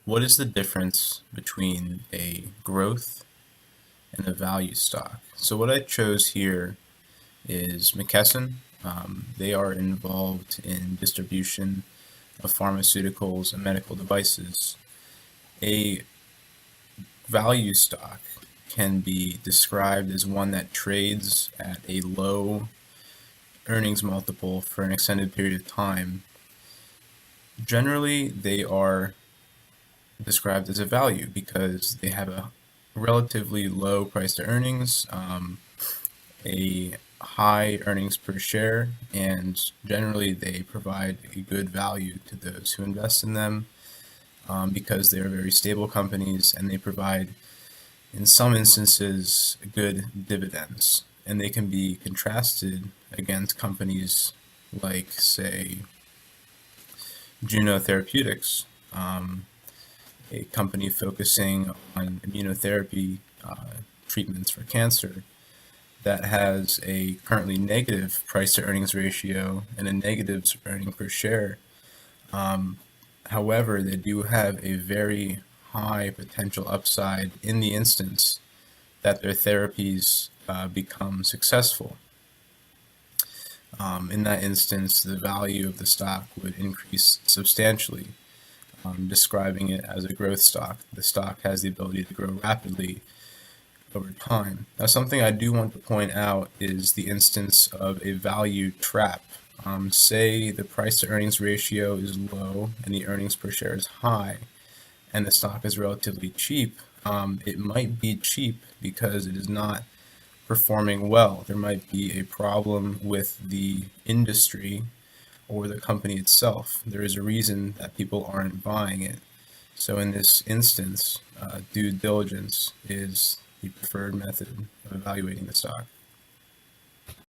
What is the difference between a growth and a value stock? So what I chose here is McKesson. They are involved in distribution of pharmaceuticals and medical devices. A value stock can be described as one that trades at a low earnings multiple for an extended period of time. Generally, they are described as a value because they have a relatively low price to earnings, a high earnings per share, and generally they provide a good value to those who invest in them because they're very stable companies and they provide, in some instances, good dividends. And they can be contrasted against companies like, say, Juno Therapeutics, a company focusing on immunotherapy treatments for cancer that has a currently negative price to earnings ratio and a negative earning per share. However, they do have a very high potential upside in the instance that their therapies become successful. In that instance, the value of the stock would increase substantially, describing it as a growth stock. The stock has the ability to grow rapidly over time. Now, something I do want to point out is the instance of a value trap. Say the price to earnings ratio is low and the earnings per share is high, and the stock is relatively cheap. It might be cheap because it is not performing well. There might be a problem with the industry or the company itself. There is a reason that people aren't buying it. So in this instance, due diligence is the preferred method of evaluating the stock.